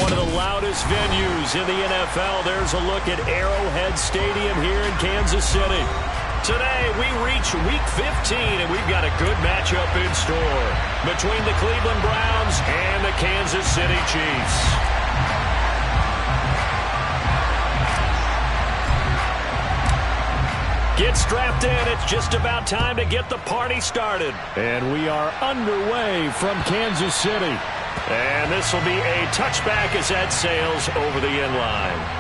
one of the loudest venues in the NFL. There's a look at Arrowhead Stadium here in Kansas City. Today, we reach Week 15, and we've got a good matchup in store between the Cleveland Browns and the Kansas City Chiefs. Get strapped in. It's just about time to get the party started. And we are underway from Kansas City. And this will be a touchback as that sails over the end line.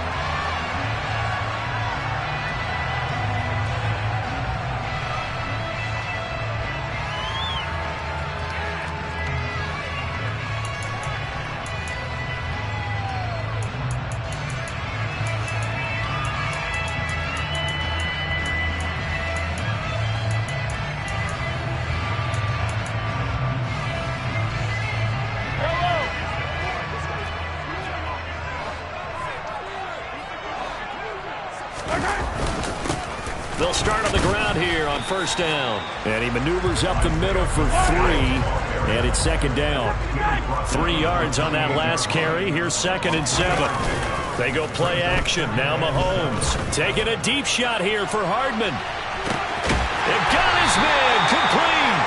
They'll start on the ground here on first down. And he maneuvers up the middle for 3, and it's second down. 3 yards on that last carry. Here's 2nd and 7. They go play action. Now Mahomes taking a deep shot here for Hardman. It got his man complete.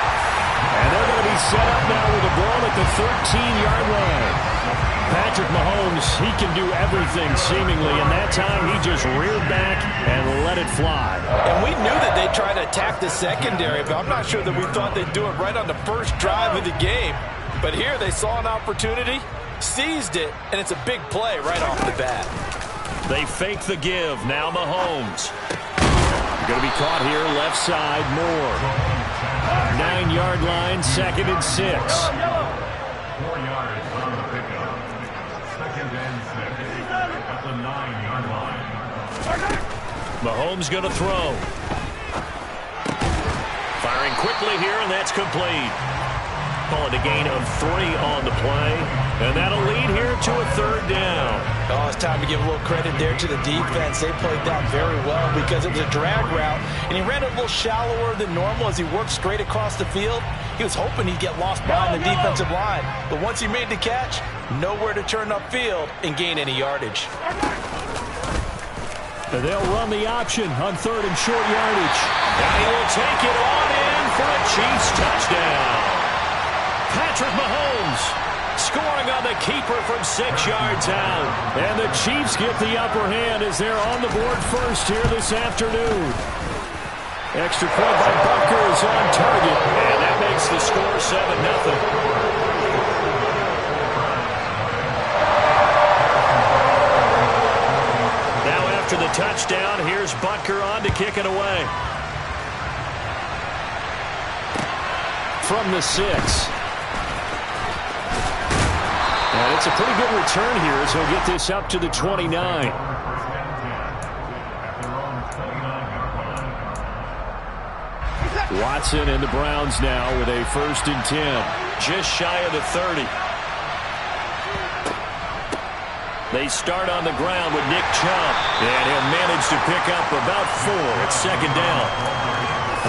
And they're going to be set up now with the ball at the 13-yard line. Patrick Mahomes, he can do everything seemingly, and that time he just reared back and let it fly. And we knew that they'd try to attack the secondary, but I'm not sure that we thought they'd do it right on the first drive of the game. But here they saw an opportunity, seized it, and it's a big play right off the bat. They fake the give. Now Mahomes. Going to be caught here left side. Moore. 9-yard line, 2nd and 6. 4 yards on the pickup. 2nd and 6 at the 9-yard line. Mahomes going to throw. Firing quickly here, and that's complete. Call it a gain of 3 on the play, and that'll lead here to a 3rd down. Oh, it's time to give a little credit there to the defense. They played that very well because it was a drag route, and he ran it a little shallower than normal as he worked straight across the field. He was hoping he'd get lost behind the defensive line, but once he made the catch, nowhere to turn upfield and gain any yardage. And they'll run the option on 3rd and short yardage. And he will take it on in for a Chiefs touchdown. Patrick Mahomes scoring on the keeper from 6 yards out. And the Chiefs get the upper hand as they're on the board first here this afternoon. Extra point by Butker is on target. And that makes the score 7-0. After the touchdown, here's Butker on to kick it away. From the 6. And it's a pretty good return here as he'll get this up to the 29. Watson and the Browns now with a 1st and 10. Just shy of the 30. They start on the ground with Nick Chubb, and he'll manage to pick up about 4 at 2nd down.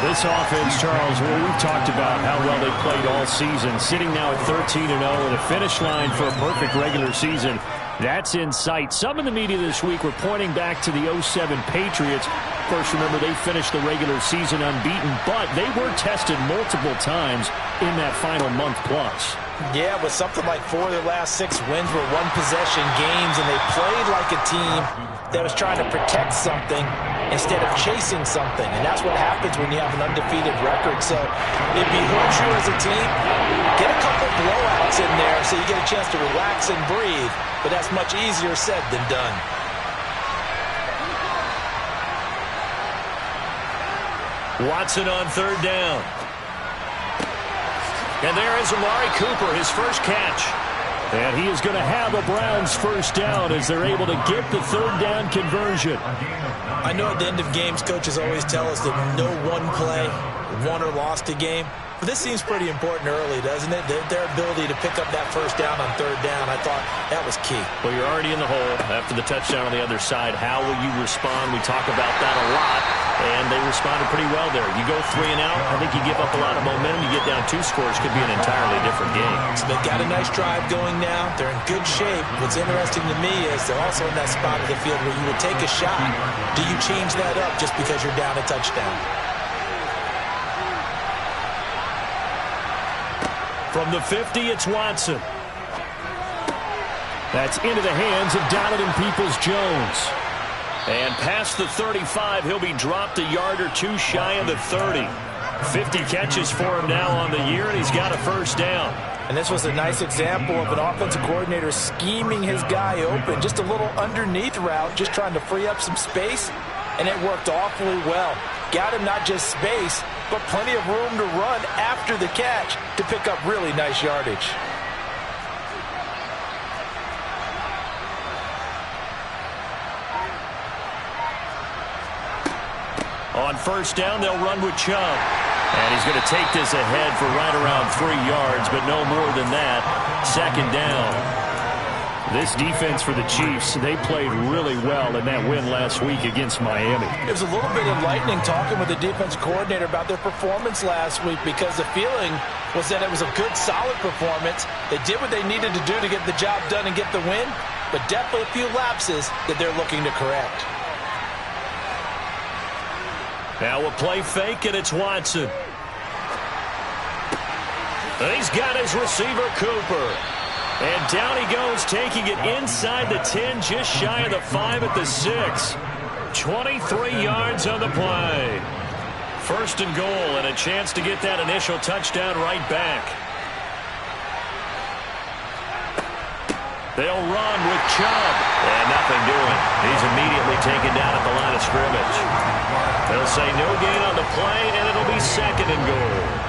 This offense, Charles, well, we've talked about how well they played all season, sitting now at 13-0 and a finish line for a perfect regular season. That's in sight. Some in the media this week were pointing back to the 07 Patriots. Of course, remember, they finished the regular season unbeaten, but they were tested multiple times in that final month plus. Yeah, but something like 4 of their last 6 wins were one-possession games, and they played like a team that was trying to protect something instead of chasing something. And that's what happens when you have an undefeated record. So it behooves you as a team, get a couple blowouts in there so you get a chance to relax and breathe. But that's much easier said than done. Watson on 3rd down. And there is Amari Cooper, his first catch. And he is going to have a Browns 1st down as they're able to get the 3rd down conversion. I know at the end of games, coaches always tell us that no one play won or lost a game. But this seems pretty important early, doesn't it? Their ability to pick up that 1st down on 3rd down, I thought that was key. Well, you're already in the hole after the touchdown on the other side. How will you respond? We talk about that a lot. and they responded pretty well there. You go 3 and out, I think you give up a lot of momentum. You get down 2 scores, could be an entirely different game. So they've got a nice drive going now. They're in good shape. What's interesting to me is they're also in that spot of the field where you would take a shot. Do you change that up just because you're down a touchdown? From the 50, it's Watson. That's into the hands of Donovan Peoples-Jones. And past the 35, he'll be dropped a yard or 2 shy of the 30. 50 catches for him now on the year, and he's got a first down. And this was a nice example of an offensive coordinator scheming his guy open. Just a little underneath route, just trying to free up some space, and it worked awfully well. Got him not just space, but plenty of room to run after the catch to pick up really nice yardage. On first down, they'll run with Chubb. And he's going to take this ahead for right around 3 yards, but no more than that. Second down. This defense for the Chiefs, they played really well in that win last week against Miami. It was a little bit enlightening talking with the defense coordinator about their performance last week, because the feeling was that it was a good, solid performance. They did what they needed to do to get the job done and get the win, but definitely a few lapses that they're looking to correct. Now a play fake, and it's Watson. He's got his receiver, Cooper. And down he goes, taking it inside the 10, just shy of the 5 at the 6. 23 yards on the play. First and goal, and a chance to get that initial touchdown right back. They'll run with Chubb. And nothing doing. He's immediately taken down at the line of scrimmage. They'll say no gain on the play, and it'll be second and goal.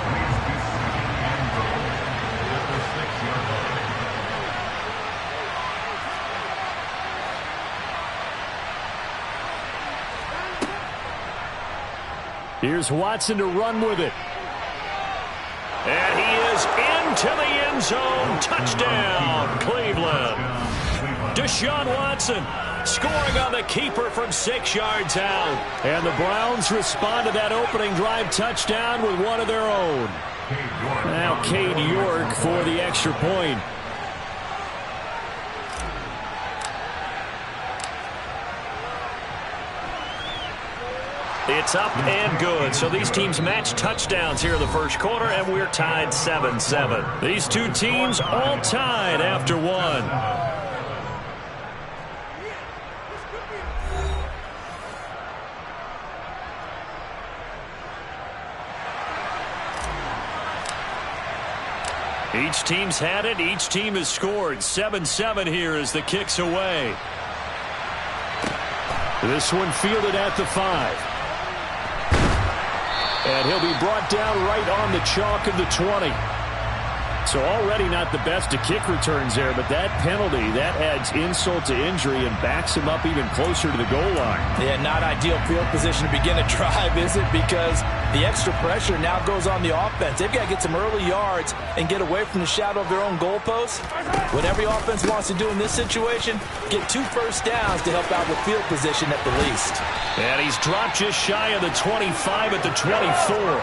Here's Watson to run with it. And he is into the end zone. Touchdown, Cleveland. Deshaun Watson scoring on the keeper from 6 yards out. And the Browns respond to that opening drive touchdown with one of their own. Now Cade York for the extra point. It's up and good. So these teams match touchdowns here in the first quarter, and we're tied 7-7. These two teams all tied after one. Each team's had it. Each team has scored. 7-7 here as the kick's away. This one fielded at the 5. And he'll be brought down right on the chalk of the 20. So already not the best of kick returns there, but that penalty, that adds insult to injury and backs him up even closer to the goal line. Yeah, not ideal field position to begin a drive, is it? Because the extra pressure now goes on the offense. They've got to get some early yards and get away from the shadow of their own goalposts. What every offense wants to do in this situation, get 2 first downs to help out with field position at the least. And he's dropped just shy of the 25 at the 24.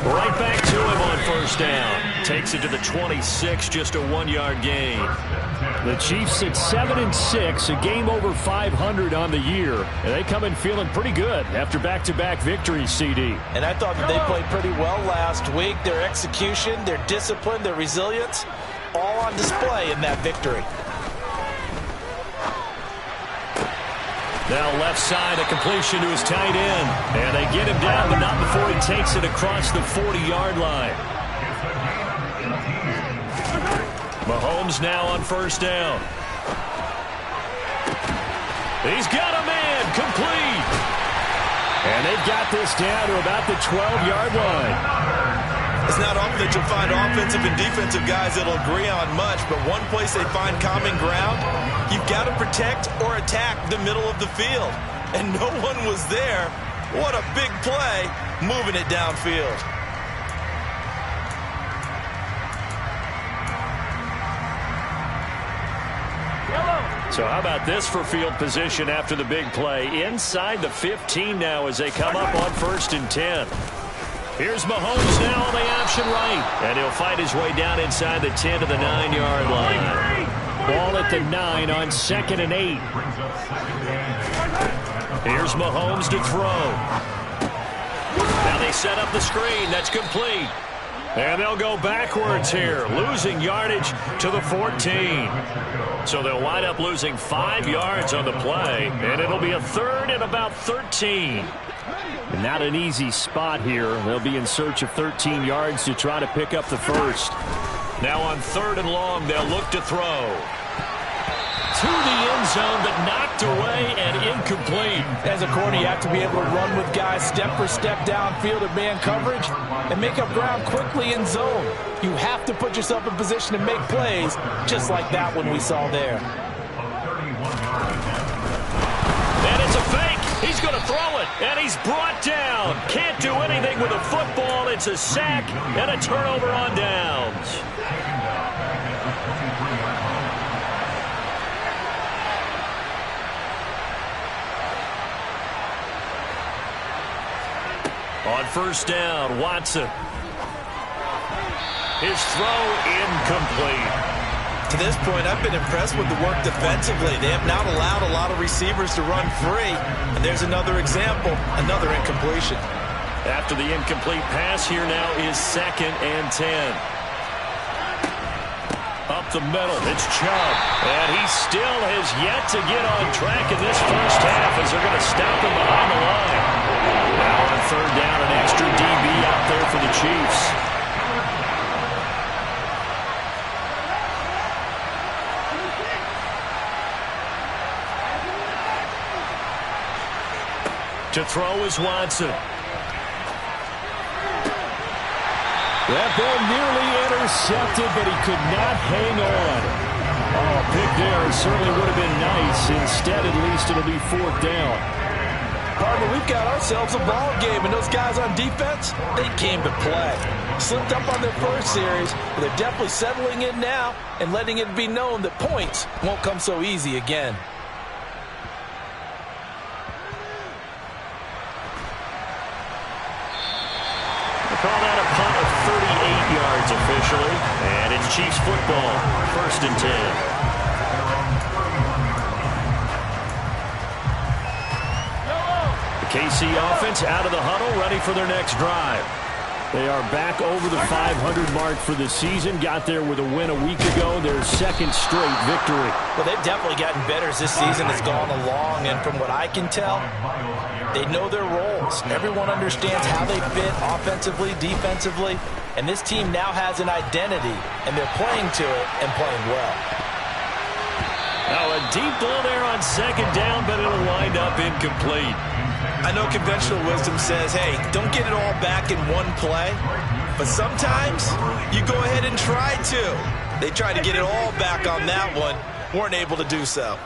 Right back to him on first down. Takes it to the 26, just a 1-yard gain. The Chiefs at 7-6, a game over 500 on the year. And they come in feeling pretty good after back-to-back victories, CD. And I thought that they played pretty well last week. Their execution, their discipline, their resilience, all on display in that victory. Now left side, a completion to his tight end. And they get him down, but not before he takes it across the 40-yard line. Mahomes now on first down. He's got a man, complete. And they've got this down to about the 12-yard line. It's not often that you'll find offensive and defensive guys that'll agree on much, but one place they find common ground, you've got to protect or attack the middle of the field. And no one was there. What a big play, moving it downfield. So how about this for field position after the big play? Inside the 15 now as they come up on 1st and 10. Here's Mahomes now on the option right. And he'll fight his way down inside the 10 to the 9-yard line. Ball at the 9 on 2nd and 8. Here's Mahomes to throw. Now they set up the screen. That's complete. And they'll go backwards here, losing yardage to the 14. So they'll wind up losing 5 yards on the play, and it'll be a 3rd and about 13. And not an easy spot here. They'll be in search of 13 yards to try to pick up the first. Now on 3rd and long, they'll look to throw. To the end zone, but knocked away and incomplete. As a corner, you have to be able to run with guys step for step downfield at man coverage and make up ground quickly in zone. You have to put yourself in position to make plays, just like that one we saw there. And it's a fake. He's going to throw it, and he's brought down. Can't do anything with a football. It's a sack and a turnover on downs. On 1st down, Watson. His throw incomplete. To this point, I've been impressed with the work defensively. They have not allowed a lot of receivers to run free. And there's another example, another incompletion. After the incomplete pass, here now is 2nd and 10. Up the middle, it's Chubb. And he still has yet to get on track in this first half as they're going to stop him behind the line. Now on 3rd down, an extra DB out there for the Chiefs. To throw is Watson. That ball nearly intercepted, but he could not hang on. Oh, a pick there certainly would have been nice. Instead, at least it'll be 4th down. Partner, we've got ourselves a ball game, and those guys on defense, they came to play. Slipped up on their first series, but they're definitely settling in now and letting it be known that points won't come so easy again. Call that a punt of 38 yards officially. And it's Chiefs football, 1st and 10. The KC offense out of the huddle, ready for their next drive. They are back over the 500 mark for the season. Got there with a win a week ago, their 2nd straight victory. Well, they've definitely gotten better as this season has gone along, and from what I can tell, they know their roles. Everyone understands how they fit offensively, defensively, and this team now has an identity, and they're playing to it and playing well. Now a deep ball there on 2nd down, but it'll wind up incomplete. I know conventional wisdom says, hey, don't get it all back in one play, but sometimes you go ahead and try to. They tried to get it all back on that one, weren't able to do so.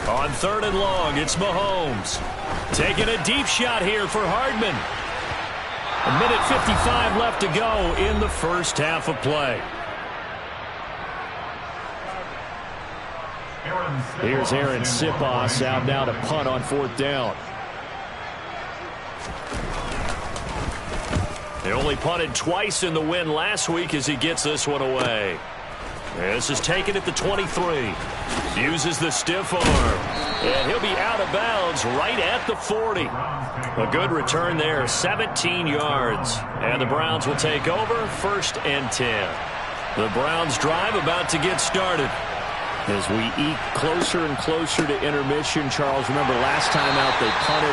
On 3rd and long, it's Mahomes. Taking a deep shot here for Hardman. A minute 55 left to go in the first half of play. Here's Aaron Sipos out now to punt on 4th down. They only punted twice in the win last week as he gets this one away. This is taken at the 23. Uses the stiff arm. And he'll be out of bounds right at the 40. A good return there, 17 yards. And the Browns will take over, 1st and 10. The Browns drive about to get started. As we eke closer and closer to intermission, Charles, remember last time out they punted.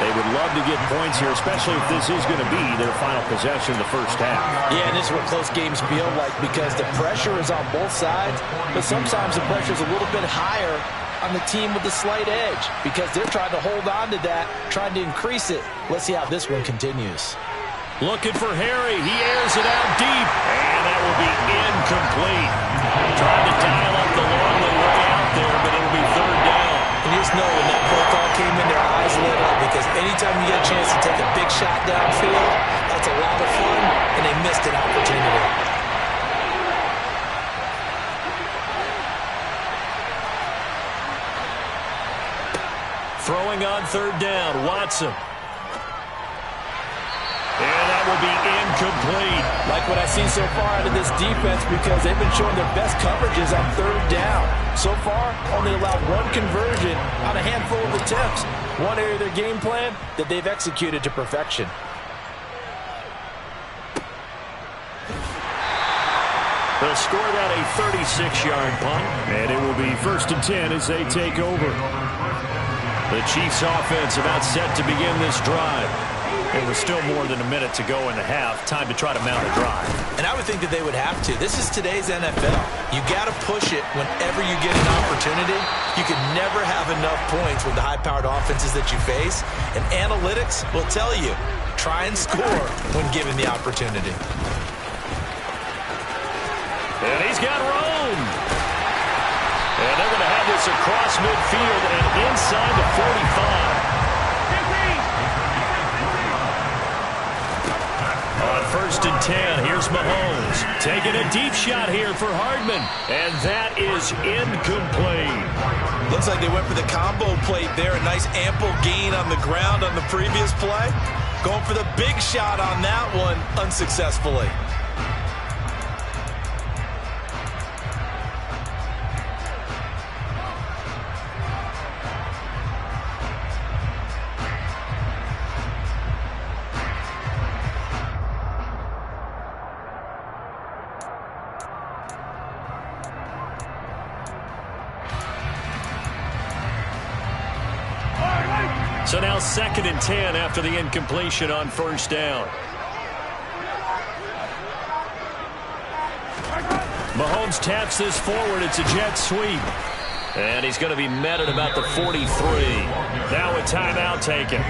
They would love to get points here, especially if this is going to be their final possession in the first half. Yeah, and this is what close games feel like because the pressure is on both sides, but sometimes the pressure is a little bit higher on the team with the slight edge because they're trying to hold on to that, trying to increase it. Let's see how this one continues. Looking for Harry. He airs it out deep, and that will be incomplete. Trying to dial up the long way out there, but it'll be 3rd down. And you just know when that play call came in, their eyes lit up because anytime you get a chance to take a big shot downfield, that's That's a lot of fun, and they missed an opportunity. Throwing on third down, Watson. And that will be incomplete. Like what I've seen so far out of this defense, because they've been showing their best coverages on third down. So far, only allowed one conversion on a handful of attempts. One area of their game plan that they've executed to perfection. They'll score that a 36-yard punt, and it will be 1st and 10 as they take over. The Chiefs offense about set to begin this drive. It was still more than a minute to go in the half. Time to try to mount a drive. And I would think that they would have to. This is today's NFL. You got to push it whenever you get an opportunity. You can never have enough points with the high-powered offenses that you face. And analytics will tell you, try and score when given the opportunity. And he's got room. And they're going to have this across midfield and inside the 45. On 1st and 10, here's Mahomes. Taking a deep shot here for Hardman. And that is incomplete. Looks like they went for the combo plate there. A nice ample gain on the ground on the previous play. Going for the big shot on that one unsuccessfully. So now 2nd and 10 after the incompletion on 1st down. Mahomes taps this forward. It's a jet sweep. And he's going to be met at about the 43. Now a timeout taken.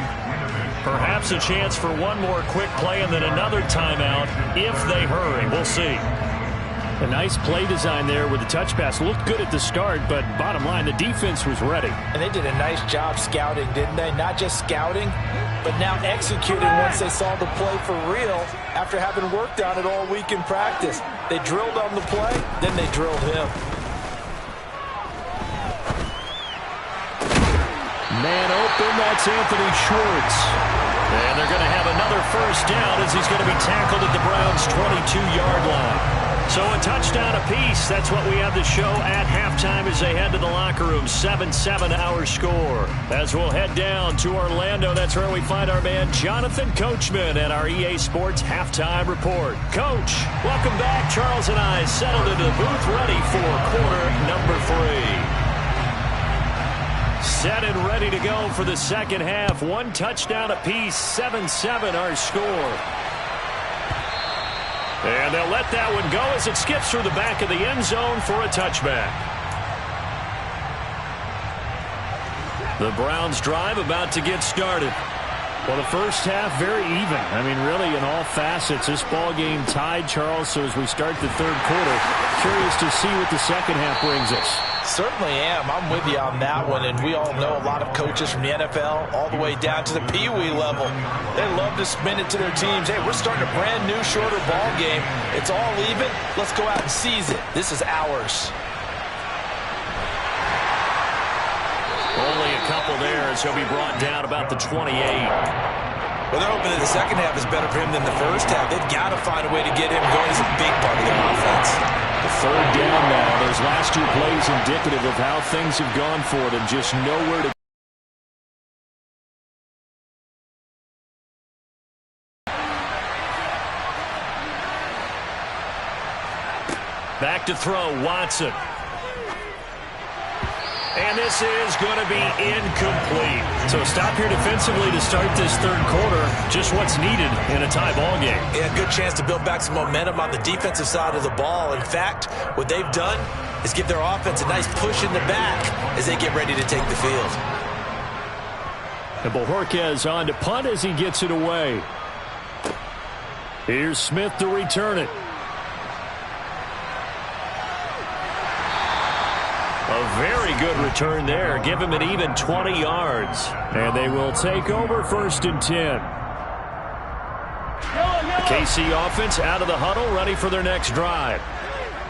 Perhaps a chance for one more quick play and then another timeout if they hurry. We'll see. A nice play design there with the touch pass. Looked good at the start, but bottom line, the defense was ready. And they did a nice job scouting, didn't they? Not just scouting, but now executing once they saw the play for real after having worked on it all week in practice. They drilled on the play, then they drilled him. Man open, that's Anthony Schwartz. And they're going to have another 1st down as he's going to be tackled at the Browns' 22-yard line. So a touchdown apiece. That's what we have to show at halftime as they head to the locker room. 7-7 our score. As we'll head down to Orlando, that's where we find our man Jonathan Coachman at our EA Sports Halftime Report. Coach, welcome back. Charles and I settled into the booth ready for quarter number 3. Set and ready to go for the 2nd half. One touchdown apiece. 7-7 our score. And they'll let that one go as it skips through the back of the end zone for a touchback. The Browns drive about to get started. Well, the first half very even. I mean, really in all facets. This ball game tied, Charles. So as we start the 3rd quarter, curious to see what the 2nd half brings us. Certainly am. I'm with you on that one, and we all know a lot of coaches from the NFL all the way down to the Pee-wee level. They love to spin it to their teams. Hey, we're starting a brand new, shorter ball game. It's all even. Let's go out and seize it. This is ours. Only a couple there as he'll be brought down about the 28. Well, they're hoping that the 2nd half is better for him than the 1st half. They've got to find a way to get him going. He's a big part of their offense. The 3rd down now. Those last 2 plays indicative of how things have gone for them. Just nowhere to back to throw, Watson. And this is going to be incomplete. So stop here defensively to start this 3rd quarter. Just what's needed in a tie ball game. Yeah, good chance to build back some momentum on the defensive side of the ball. In fact, what they've done is give their offense a nice push in the back as they get ready to take the field. And Bojorquez on to punt as he gets it away. Here's Smith to return it. A very good return there. Give him an even 20 yards. And they will take over 1st and 10. KC offense out of the huddle, ready for their next drive.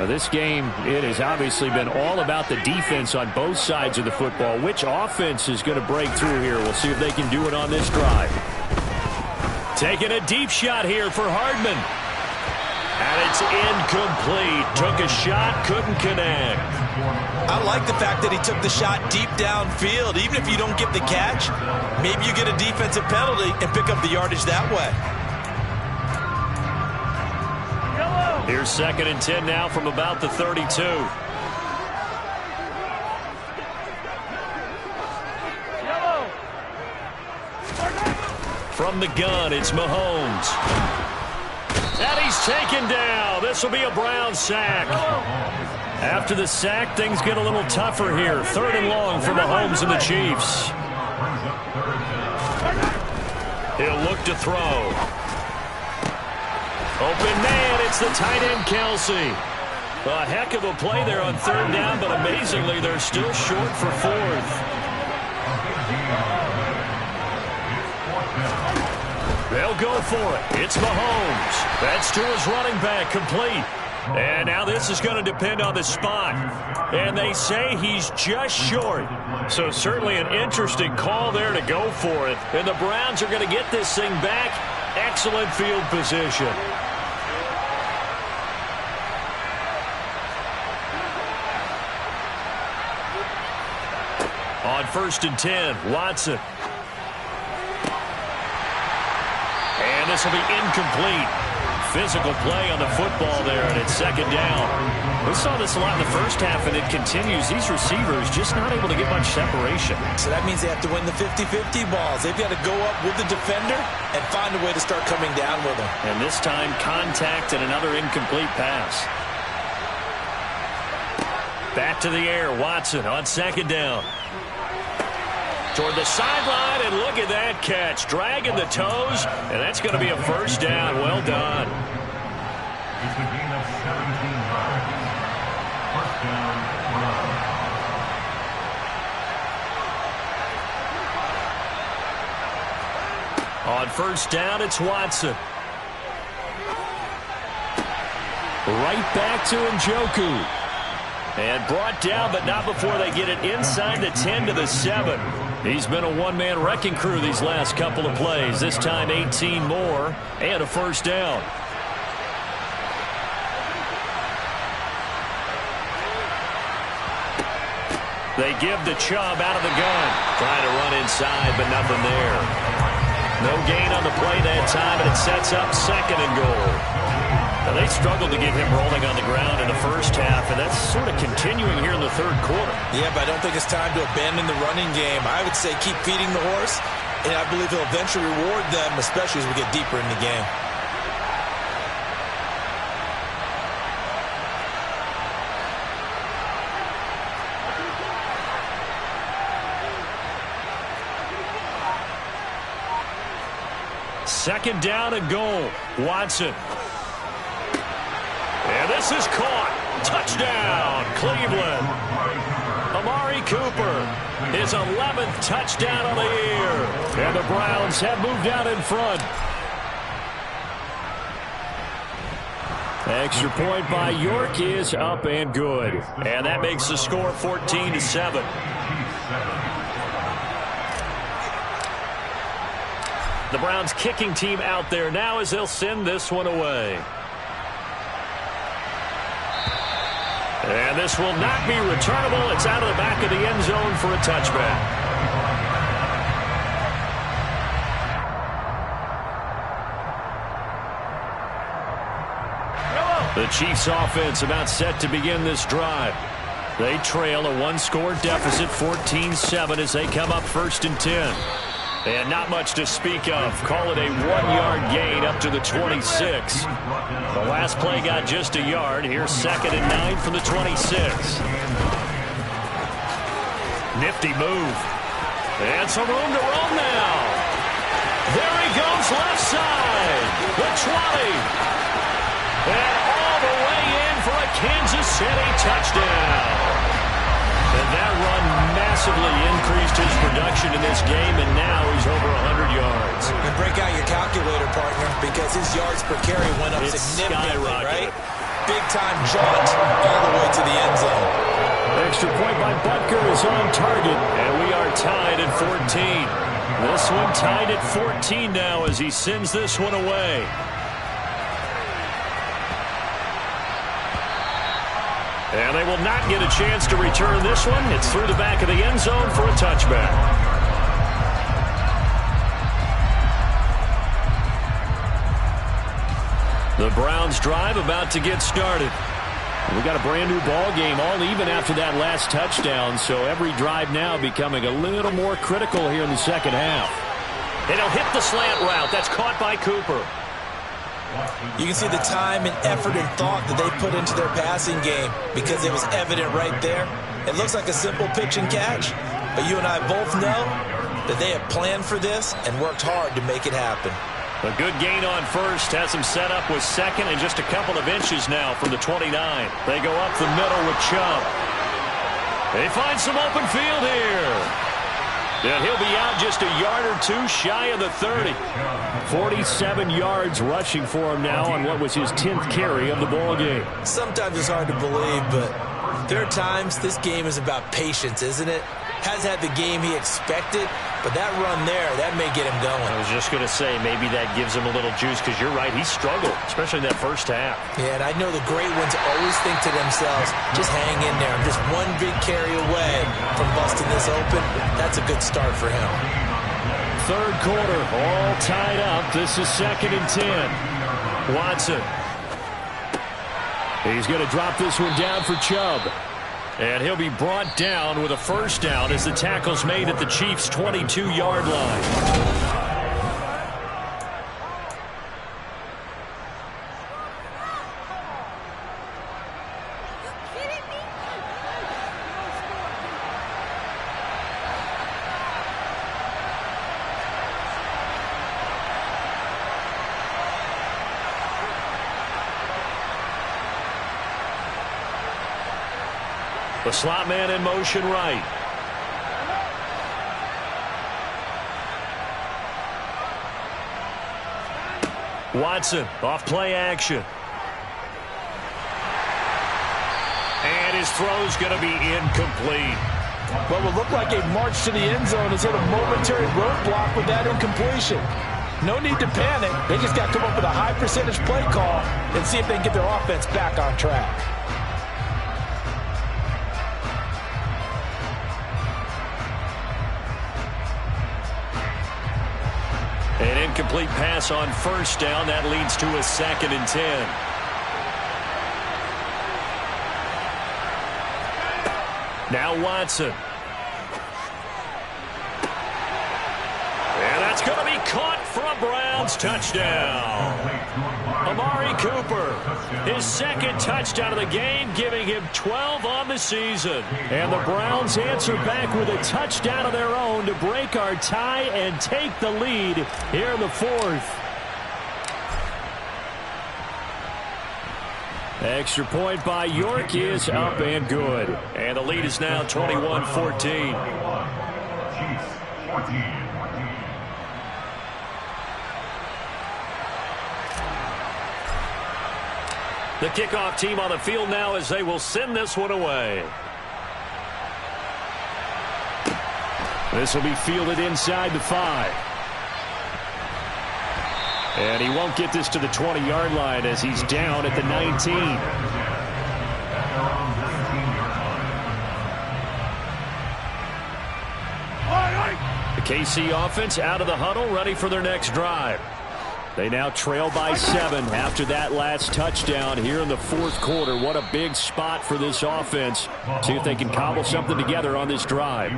This game, it has obviously been all about the defense on both sides of the football. Which offense is going to break through here? We'll see if they can do it on this drive. Taking a deep shot here for Hardman. And it's incomplete. Took a shot, couldn't connect. I like the fact that he took the shot deep downfield. Even if you don't get the catch, maybe you get a defensive penalty and pick up the yardage that way. Here's 2nd and 10 now from about the 32. From the gun, it's Mahomes. And he's taken down. This will be a Brown sack. After the sack, things get a little tougher here. 3rd and long for Mahomes and the Chiefs. He'll look to throw. Open man, it's the tight end, Kelsey. A heck of a play there on 3rd down, but amazingly, they're still short for 4th. They'll go for it. It's Mahomes. That's to his running back, complete. And now this is going to depend on the spot. And they say he's just short. So certainly an interesting call there to go for it. And the Browns are going to get this thing back. Excellent field position. On 1st and 10, Watson. And this will be incomplete. Physical play on the football there, and it's 2nd down. We saw this a lot in the first half, and it continues. These receivers just not able to get much separation. So that means they have to win the 50-50 balls. They've got to go up with the defender and find a way to start coming down with them. And this time, contact and another incomplete pass. Back to the air, Watson on 2nd down. Toward the sideline, and look at that catch. Dragging the toes, and that's going to be a 1st down. Well done. It's a gain of 17 yards. 1st down, On 1st down, it's Watson. Right back to Njoku. And brought down, but not before they get it inside the 10 to the 7. He's been a one-man wrecking crew these last couple of plays. This time 18 more and a 1st down. They give the Chubb out of the gun. Trying to run inside, but nothing there. No gain on the play that time, and it sets up 2nd and goal. Now, they struggled to get him rolling on the ground in the first half, and that's sort of continuing here in the 3rd quarter. Yeah, but I don't think it's time to abandon the running game. I would say keep feeding the horse, and I believe he'll eventually reward them, especially as we get deeper in the game. Second down and goal. Watson. And this is caught. Touchdown, Cleveland. Amari Cooper, his 11th touchdown on the year. And the Browns have moved out in front. Extra point by York is up and good. And that makes the score 14-7. The Browns kicking team out there now as they'll send this one away. And this will not be returnable. It's out of the back of the end zone for a touchback. The Chiefs offense about set to begin this drive. They trail a one-score deficit, 14-7, as they come up 1st and 10. And not much to speak of. Call it a 1-yard gain up to the 26. The last play got just a yard. Here's 2nd and 9 from the 26. Nifty move. And some room to roam now. There he goes, left side. The 20. And all the way in for a Kansas City touchdown. And And that run massively increased his production in this game, and now he's over 100 yards. And break out your calculator, partner, because his yards per carry went up significantly, right? Big-time jaunt all the way to the end zone. Extra point by Butker is on target, and we are tied at 14. This one tied at 14 now as he sends this one away. And they will not get a chance to return this one. It's through the back of the end zone for a touchback. The Browns drive about to get started. We got a brand new ball game, all even after that last touchdown, so every drive now becoming a little more critical here in the second half. And he'll hit the slant route. That's caught by Cooper. You can see the time and effort and thought that they put into their passing game because it was evident right there. It looks like a simple pitch and catch, but you and I both know that they have planned for this and worked hard to make it happen. A good gain on first has him set up with second and just a couple of inches now from the 29. They go up the middle with Chubb. They find some open field here. And he'll be out just a yard or two shy of the 30. 47 yards rushing for him now on what was his 10th carry of the ball game. Sometimes it's hard to believe, but there are times this game is about patience, isn't it? Has had the game he expected, but that run there, that may get him going. I was just going to say, maybe that gives him a little juice, because you're right, he struggled, especially in that first half. Yeah, and I know the great ones always think to themselves, just hang in there. I'm just one big carry away from busting this open. That's a good start for him. Third quarter, all tied up. This is 2nd and 10. Watson. He's going to drop this one down for Chubb. And he'll be brought down with a first down as the tackle's made at the Chiefs' 22-yard line. The slot man in motion right. Watson off play action. And his throw's going to be incomplete. What will look like a march to the end zone is hit a momentary roadblock with that incompletion. No need to panic. They just got to come up with a high percentage play call and see if they can get their offense back on track. An incomplete pass on first down. That leads to a 2nd and 10. Now Watson. And that's going to be caught for a Browns touchdown. Amari Cooper, his 2nd touchdown of the game, giving him 12 on the season. And the Browns answer back with a touchdown of their own to break our tie and take the lead here in the 4th. Extra point by York is up and good. And the lead is now 21-14. Chiefs 14. The kickoff team on the field now as they will send this one away. This will be fielded inside the 5. And he won't get this to the 20-yard line as he's down at the 19. The KC offense out of the huddle, ready for their next drive. They now trail by 7 after that last touchdown here in the 4th quarter. What a big spot for this offense. See if they can cobble something together on this drive.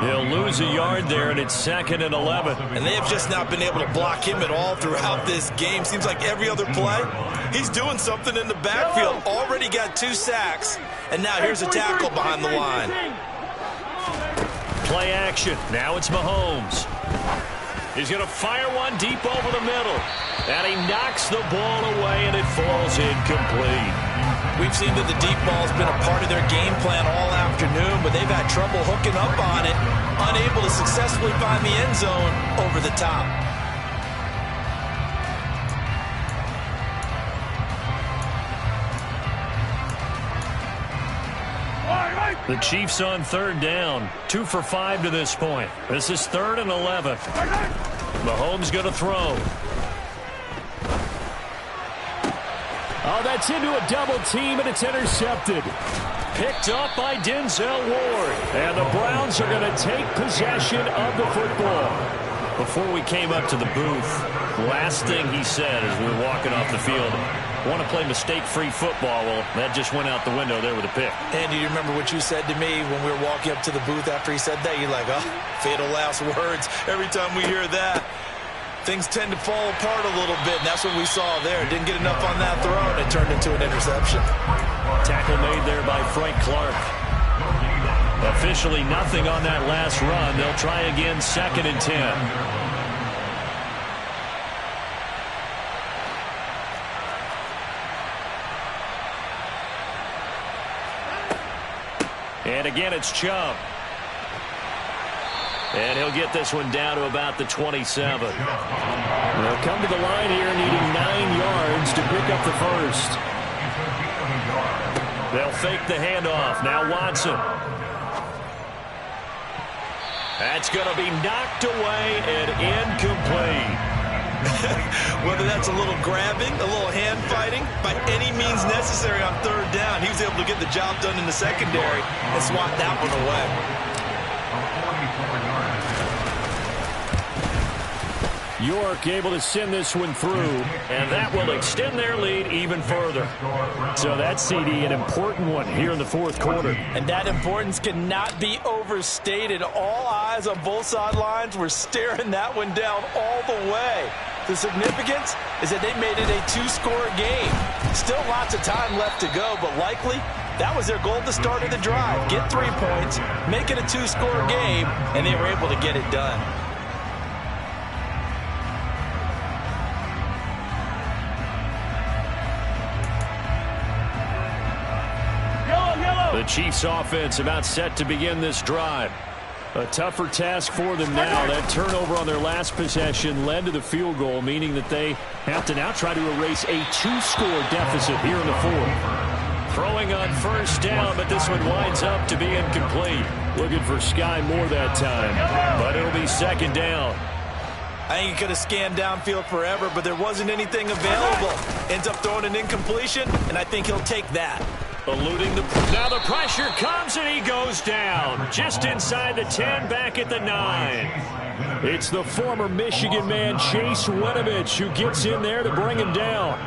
They'll lose a yard there, and it's 2nd and 11. And they have just not been able to block him at all throughout this game. Seems like every other play, he's doing something in the backfield. Already got 2 sacks, and now here's a tackle behind the line. Play action. Now it's Mahomes. He's going to fire one deep over the middle. And he knocks the ball away, and it falls incomplete. We've seen that the deep ball's been a part of their game plan all afternoon, but they've had trouble hooking up on it, unable to successfully find the end zone over the top. The Chiefs on third down. 2 for 5 to this point. This is 3rd and 11. Mahomes going to throw. Oh, that's into a double team, and it's intercepted. Picked up by Denzel Ward. And the Browns are going to take possession of the football. Before we came up to the booth, last thing he said as we were walking off the field, want to play mistake-free football. Well, that just went out the window there with a pick. Andy, you remember what you said to me when we were walking up to the booth after he said that? You're like, oh, fatal last words. Every time we hear that, things tend to fall apart a little bit, and that's what we saw there. Didn't get enough on that throw, and it turned into an interception. Tackle made there by Frank Clark. Officially nothing on that last run. They'll try again, 2nd and 10. And again, it's Chubb. And he'll get this one down to about the 27. They'll come to the line here needing 9 yards to pick up the first. They'll fake the handoff. Now Watson. That's going to be knocked away and incomplete. Whether that's a little grabbing, a little hand fighting, by any means necessary on 3rd down, he was able to get the job done in the secondary and swat that one away. York able to send this one through, and that will extend their lead even further. So that's, CD, an important one here in the 4th quarter. And that importance cannot be overstated. All eyes on both sidelines were staring that one down all the way. The significance is that they made it a 2-score game. Still lots of time left to go, but likely that was their goal at the start of the drive. Get 3 points, make it a 2-score game, and they were able to get it done. The Chiefs offense about set to begin this drive. A tougher task for them now. That turnover on their last possession led to the field goal, meaning that they have to now try to erase a 2-score deficit here in the 4th. Throwing on 1st down, but this one winds up to be incomplete. Looking for Sky Moore that time. But it'll be 2nd down. I think he could have scanned downfield forever, but there wasn't anything available. Ends up throwing an incompletion, and I think he'll take that. Eluding now the pressure comes and he goes down just inside the 10, back at the 9. It's the former Michigan man Chase Winovich who gets in there to bring him down.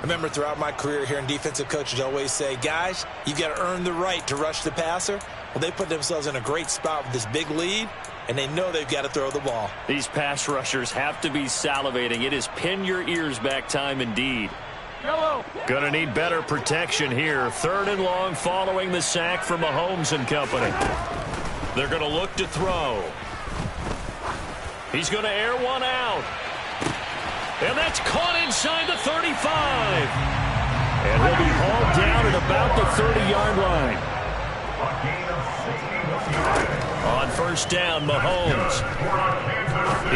Remember, throughout my career here in defensive coaches always say, guys, you've got to earn the right to rush the passer. Well, they put themselves in a great spot with this big lead, and they know they've got to throw the ball. These pass rushers have to be salivating. It is pin your ears back time indeed. Gonna need better protection here. 3rd and long following the sack from Mahomes and company. They're gonna look to throw. He's gonna air one out. And that's caught inside the 35. And he'll be hauled down at about the 30-yard line. On 1st down, Mahomes.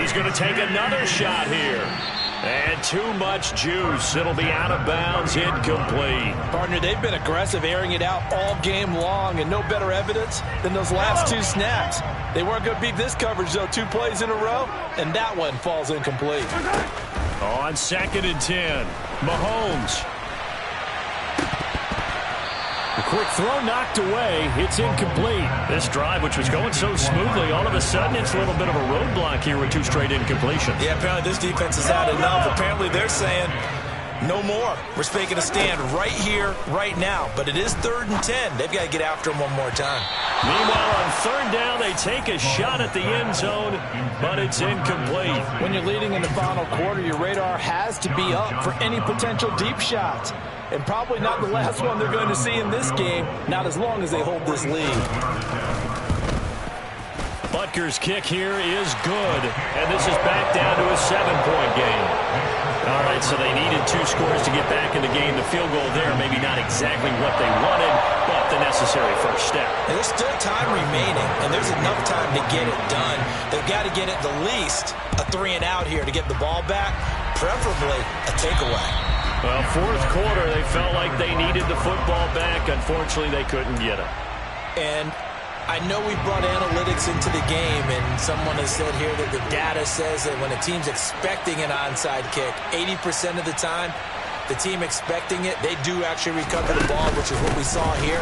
He's gonna take another shot here. And too much juice. It'll be out of bounds, incomplete. Partner, they've been aggressive, airing it out all game long, and no better evidence than those last 2 snaps. They weren't going to beat this coverage, though, 2 plays in a row, and that one falls incomplete. On 2nd and 10, Mahomes. The quick throw knocked away. It's incomplete. This drive, which was going so smoothly, all of a sudden it's a little bit of a roadblock here with 2 straight incompletions. Yeah, apparently this defense has had enough. Apparently they're saying, no more. We're making a stand right here, right now. But it is 3rd and 10. They've got to get after him one more time. Meanwhile, on 3rd down, they take a shot at the end zone, but it's incomplete. When you're leading in the final quarter, your radar has to be up for any potential deep shots. And probably not the last one they're going to see in this game, not as long as they hold this lead. Butker's kick here is good, and this is back down to a 7-point game. All right, so they needed 2 scores to get back in the game. The field goal there, maybe not exactly what they wanted, but the necessary first step. There's still time remaining, and there's enough time to get it done. They've got to get it the least a 3-and-out here to get the ball back, preferably a takeaway. Well, fourth quarter, they felt like they needed the football back. Unfortunately, they couldn't get it. And I know we brought analytics into the game, and someone has said here that the data says that when a team's expecting an onside kick, 80% of the time, the team expecting it, they do actually recover the ball, which is what we saw here.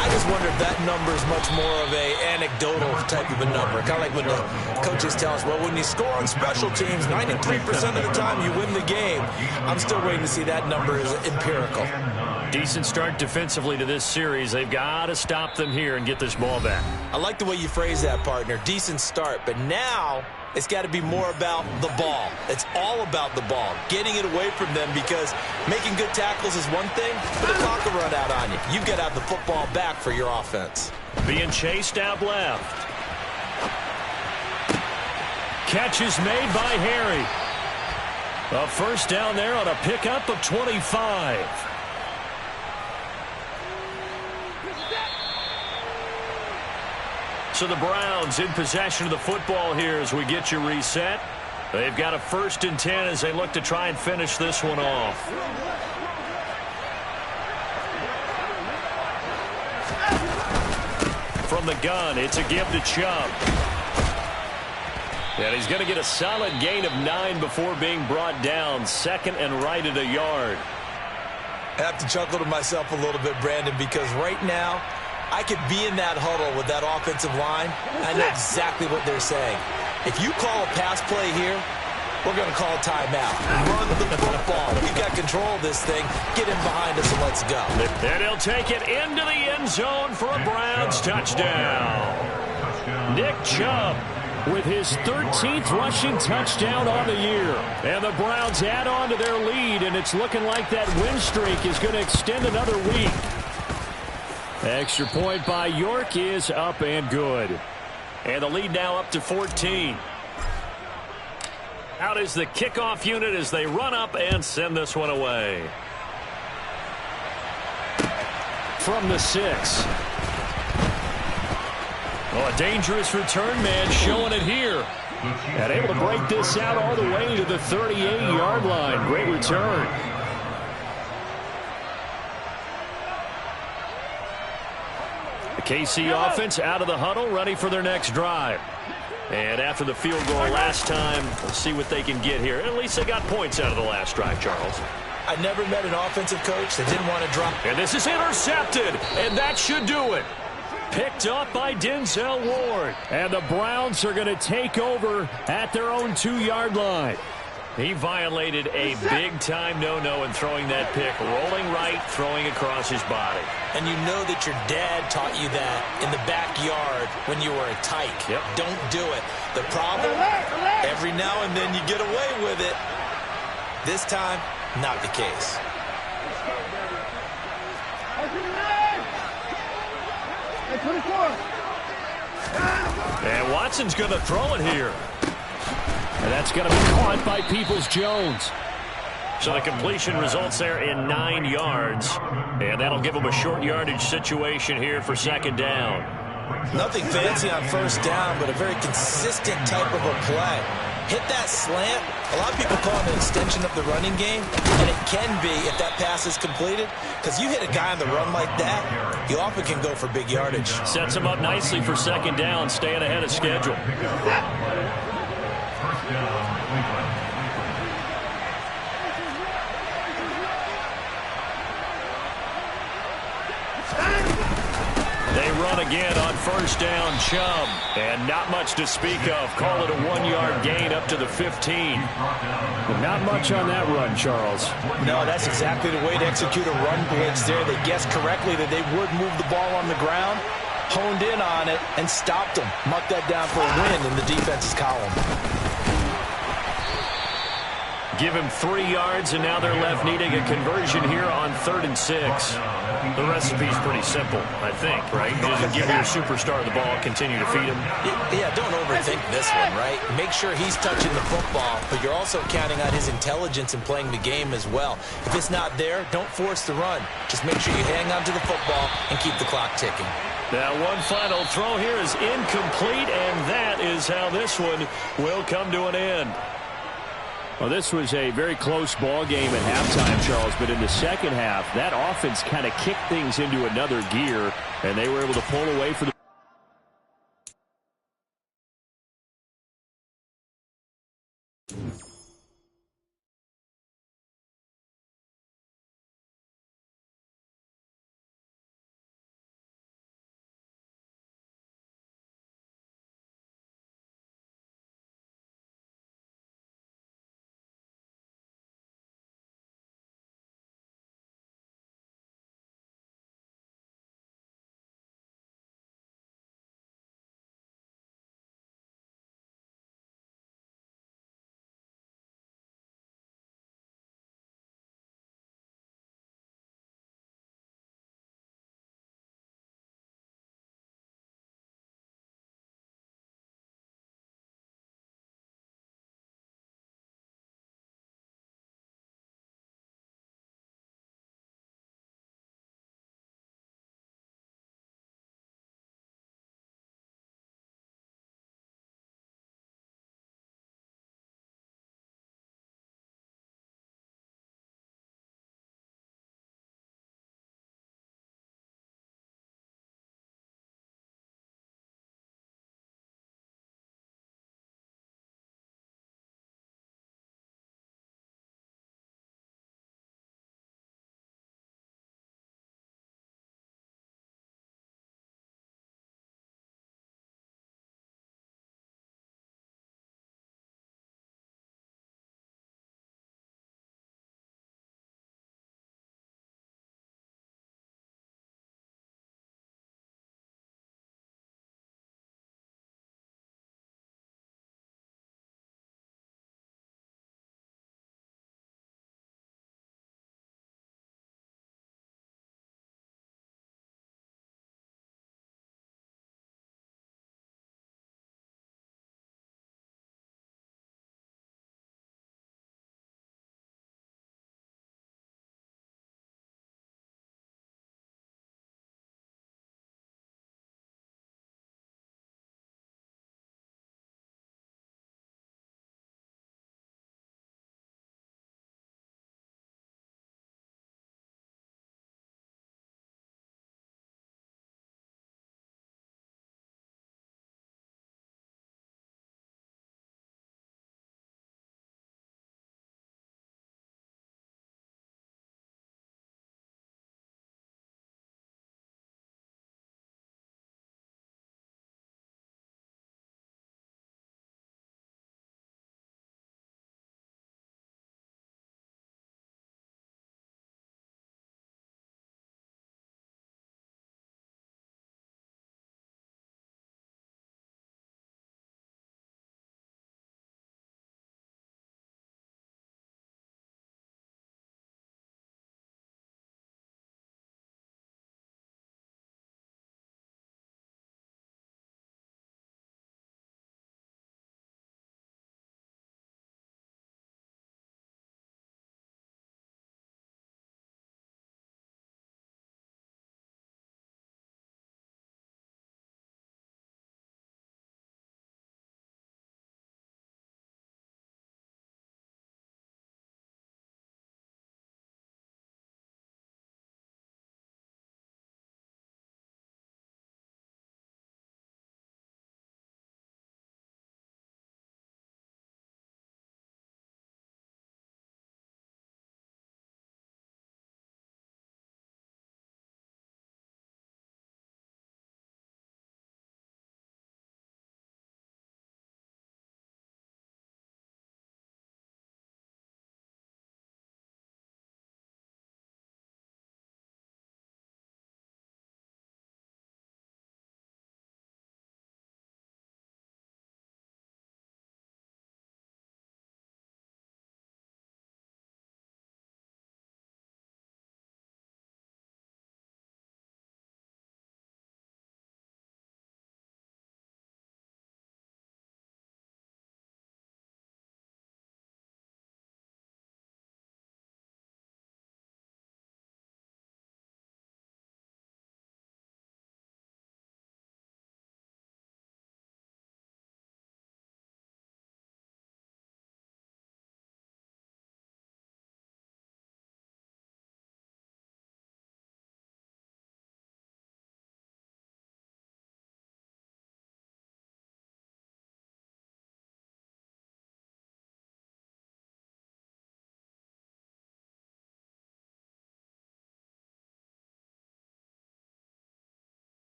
I just wonder if that number is much more of a anecdotal type of a number. Kind of like when the coaches tell us, well, when you score on special teams, 93% of the time you win the game. I'm still waiting to see that number is empirical. Decent start defensively to this series. They've got to stop them here and get this ball back. I like the way you phrase that, partner. Decent start, but now it's got to be more about the ball. It's all about the ball, getting it away from them, because making good tackles is one thing, but the clock will run out on you. You've got to have the football back for your offense. Being chased out left. Catch is made by Harry. A first down there on a pickup of 25. So the Browns in possession of the football here as we get you reset. They've got a 1st and 10 as they look to try and finish this one off. From the gun, it's a give to Chubb. And he's going to get a solid gain of 9 before being brought down. 2nd and right at a yard. I have to chuckle to myself a little bit, Brandon, because right now, I could be in that huddle with that offensive line. I know exactly what they're saying. If you call a pass play here, we're going to call a timeout. Run the football. We've got control of this thing. Get him behind us and let's go. And he'll take it into the end zone for a Browns touchdown. Nick Chubb with his 13th rushing touchdown on the year. And the Browns add on to their lead, and it's looking like that win streak is going to extend another week. Extra point by York is up and good. And the lead now up to 14. Out is the kickoff unit as they run up and send this one away. From the 6. Oh, a dangerous return man showing it here. And able to break this out all the way to the 38-yard line. Great return. The KC offense out of the huddle, ready for their next drive. And after the field goal last time, we'll see what they can get here. At least they got points out of the last drive, Charles. I never met an offensive coach that didn't want to drop. And this is intercepted, and that should do it. Picked up by Denzel Ward. And the Browns are going to take over at their own 2-yard line. He violated a big-time no-no in throwing that pick. Rolling right, throwing across his body. And you know that your dad taught you that in the backyard when you were a tyke. Yep. Don't do it. The problem, every now and then you get away with it. This time, not the case. And Watson's going to throw it here. And that's going to be caught by Peoples-Jones. So the completion results there in 9 yards. And that'll give them a short yardage situation here for 2nd down. Nothing fancy on 1st down, but a very consistent type of a play. Hit that slant. A lot of people call it an extension of the running game, and it can be if that pass is completed, because you hit a guy on the run like that, you often can go for big yardage. Sets him up nicely for 2nd down, staying ahead of schedule. They run again on 1st down, Chubb. And not much to speak of. Call it a 1-yard gain up to the 15. Not much on that run, Charles. No, that's exactly the way to execute a run blitz there. They guessed correctly that they would move the ball on the ground, honed in on it, and stopped them. Mucked that down for a win in the defense's column. give him 3 yards, and now they're left needing a conversion here on 3rd and 6. The recipe's pretty simple, I think, right? You just give your superstar the ball, continue to feed him. Yeah, don't overthink this one, right? Make sure he's touching the football, but you're also counting on his intelligence in playing the game as well. If it's not there, don't force the run. Just make sure you hang on to the football and keep the clock ticking. Now, one final throw here is incomplete, and that is how this one will come to an end. Well, this was a very close ball game at halftime, Charles, but in the second half, that offense kind of kicked things into another gear, and they were able to pull away for the